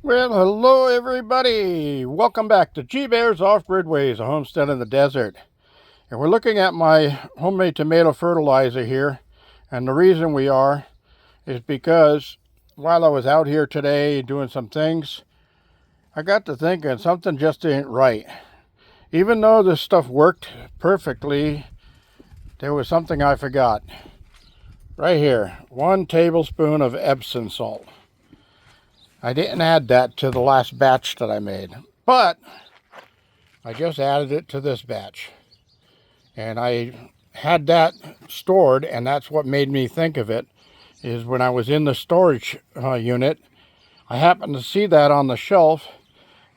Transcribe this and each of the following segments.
Well, hello everybody. Welcome back to G Bear's Off-Grid Ways, a homestead in the desert. And we're looking at my homemade tomato fertilizer here. And the reason we are is because while I was out here today doing some things, I got to thinking something just ain't right. Even though this stuff worked perfectly, there was something I forgot. Right here, 1 tablespoon of Epsom salt. I didn't add that to the last batch that I made, but I just added it to this batch. And I had that stored, and that's what made me think of it, is when I was in the storage unit, I happened to see that on the shelf,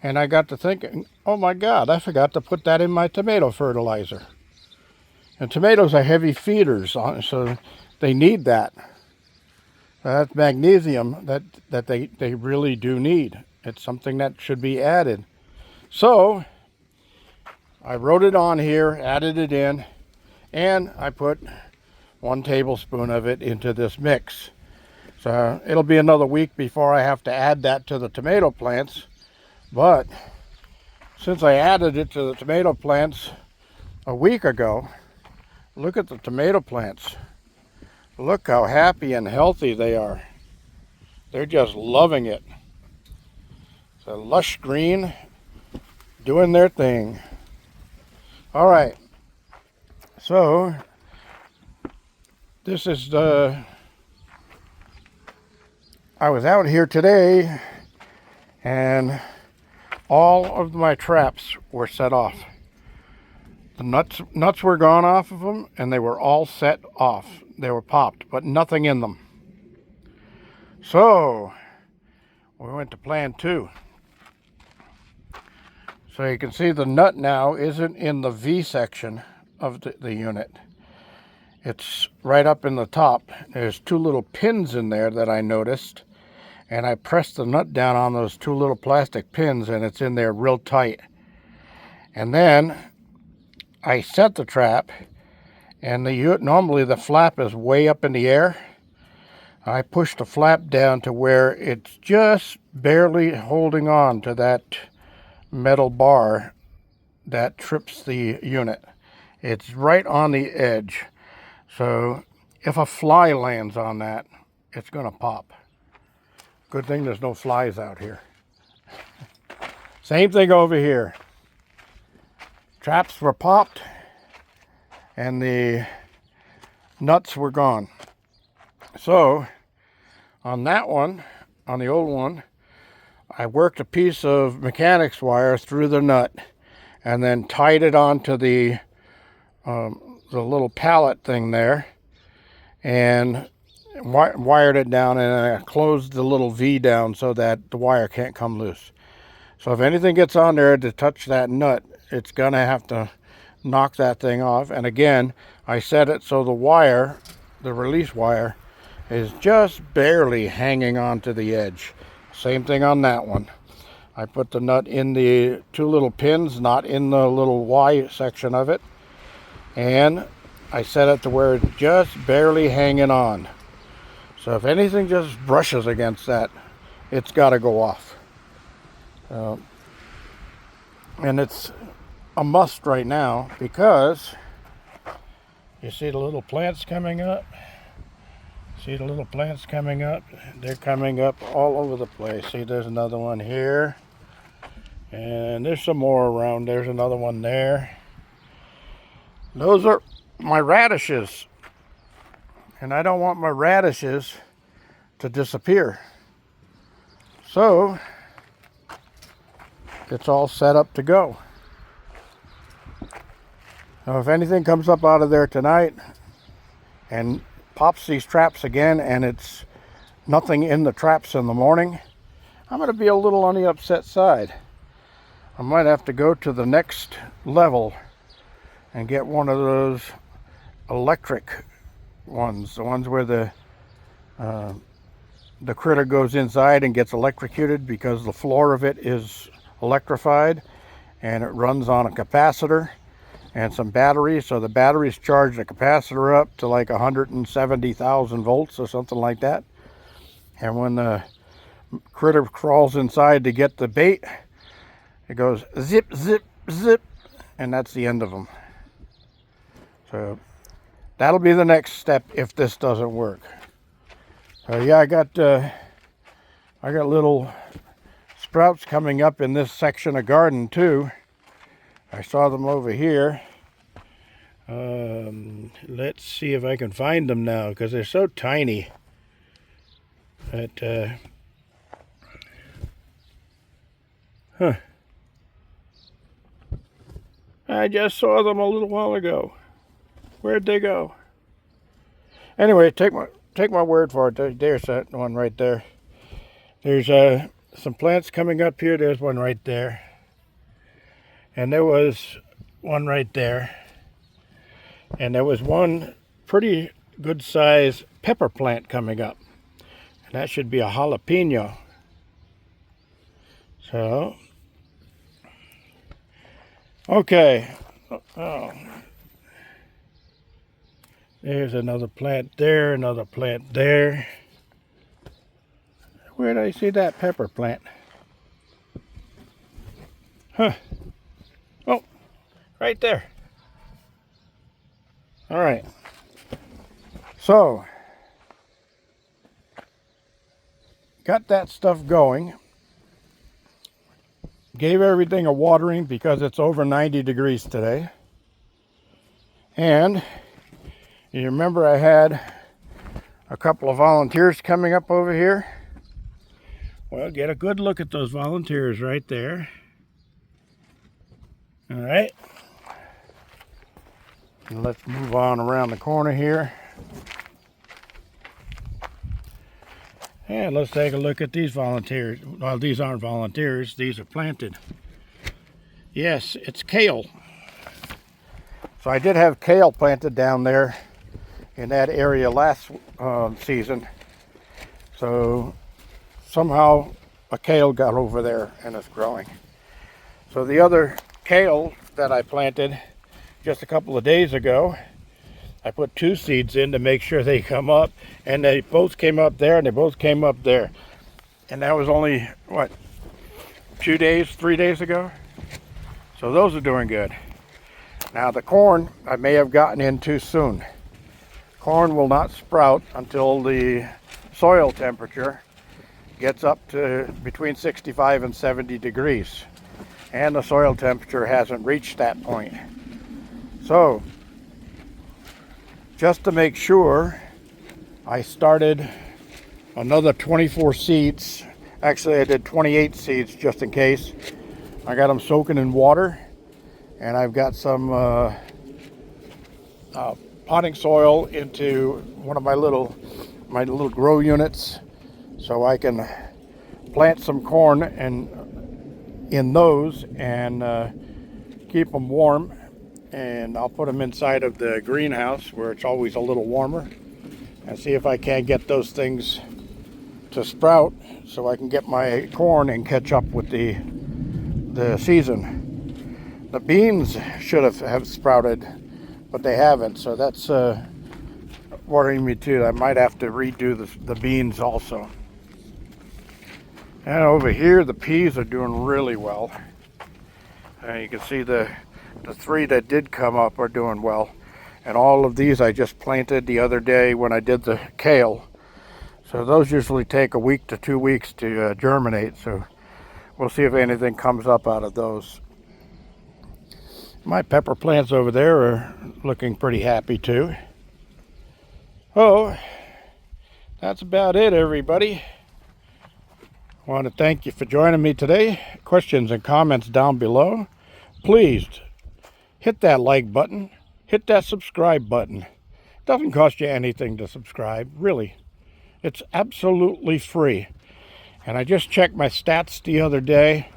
and I got to thinking, oh my God, I forgot to put that in my tomato fertilizer. And tomatoes are heavy feeders, so they need that. That's magnesium that they really do need. It's something that should be added. So I wrote it on here, added it in, and I put 1 tablespoon of it into this mix. So it'll be another week before I have to add that to the tomato plants. But since I added it to the tomato plants a week ago, look at the tomato plants. Look how happy and healthy they are. They're just loving it. It's a lush green, doing their thing. All right. So this is I was out here today, and all of my traps were set off. The nuts were gone off of them, and they were all set off. They were popped, but nothing in them. So we went to plan 2. So you can see the nut now isn't in the V section of the unit. It's right up in the top. There's 2 little pins in there that I noticed, and I pressed the nut down on those 2 little plastic pins, and it's in there real tight. And then I set the trap, and normally the flap is way up in the air. I pushed the flap down to where it's just barely holding on to that metal bar that trips the unit. It's right on the edge. So if a fly lands on that, it's going to pop. Good thing there's no flies out here. Same thing over here. Traps were popped and the nuts were gone. So on that one, on the old one, I worked a piece of mechanics wire through the nut and then tied it onto the little pallet thing there, and wired it down, and I closed the little V down so that the wire can't come loose. So if anything gets on there to touch that nut, it's gonna have to knock that thing off. And again, I set it so the wire, the release wire, is just barely hanging onto the edge. Same thing on that one. I put the nut in the 2 little pins, not in the little Y section of it, and I set it to where it's just barely hanging on. So if anything just brushes against that, it's got to go off. And it's a must right now, because you see the little plants coming up. See the little plants coming up? They're coming up all over the place. See, there's another one here. And there's some more around. There's another one there. Those are my radishes. And I don't want my radishes to disappear. So it's all set up to go. Now, if anything comes up out of there tonight and pops these traps again, and it's nothing in the traps in the morning, I'm going to be a little on the upset side. I might have to go to the next level and get one of those electric ones, the ones where the critter goes inside and gets electrocuted, because the floor of it is electrified and it runs on a capacitor and some batteries. So the batteries charge the capacitor up to like 170,000 volts or something like that. And when the critter crawls inside to get the bait. It goes zip, zip, zip, and that's the end of them. So that'll be the next step if this doesn't work. So yeah, I got little sprouts coming up in this section of garden too. I saw them over here. Let's see if I can find them now, because they're so tiny. But I just saw them a little while ago. Where'd they go? Anyway, take my word for it. There's that one right there. There's some plants coming up here. There's one right there. And there was one right there. And there was one pretty good size pepper plant coming up. And that should be a jalapeno. So, okay. Oh. There's another plant there, another plant there. Where did I see that pepper plant? Huh. Oh, right there. All right. So, got that stuff going. Gave everything a watering because it's over 90 degrees today. And you remember I had a couple of volunteers coming up over here? Well, get a good look at those volunteers right there. All right. And let's move on around the corner here. And let's take a look at these volunteers. Well, these aren't volunteers. These are planted. Yes, it's kale. So I did have kale planted down there in that area last season. So somehow a kale got over there and it's growing. So the other kale that I planted just a couple of days ago, I put 2 seeds in to make sure they come up, and they both came up there and they both came up there. And that was only, what, 3 days ago? So those are doing good. Now the corn, I may have gotten in too soon. Corn will not sprout until the soil temperature gets up to between 65 and 70 degrees. And the soil temperature hasn't reached that point. So, just to make sure, I started another 24 seeds. Actually, I did 28 seeds just in case. I got them soaking in water, and I've got some potting soil into one of my little grow units, so I can plant some corn in those and keep them warm. And I'll put them inside of the greenhouse where it's always a little warmer, and see if I can't get those things to sprout so I can get my corn and catch up with the season. The beans should have sprouted, but they haven't, so that's worrying me too. I might have to redo the beans also. And over here the peas are doing really well. You can see the 3 that did come up are doing well, and all of these I just planted the other day when I did the kale. So those usually take a week to 2 weeks to germinate, so we'll see if anything comes up out of those. My pepper plants over there are looking pretty happy too. Oh, that's about it, everybody. I want to thank you for joining me today. Questions and comments down below. Please hit that like button, hit that subscribe button. It doesn't cost you anything to subscribe, really. It's absolutely free. And I just checked my stats the other day,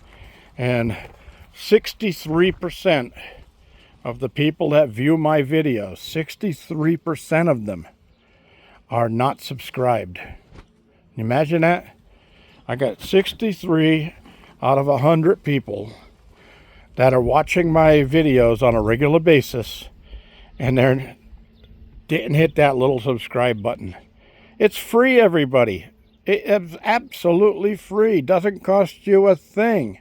and 63% of the people that view my videos, 63% of them are not subscribed. Can you imagine that? I got 63 out of 100 people that are watching my videos on a regular basis, and they didn't hit that little subscribe button. It's free, everybody. It's absolutely free. Doesn't cost you a thing.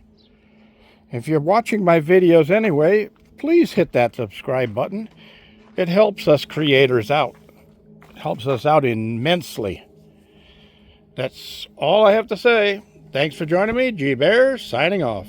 If you're watching my videos anyway, please hit that subscribe button. It helps us creators out. It helps us out immensely. That's all I have to say. Thanks for joining me. G Bears signing off.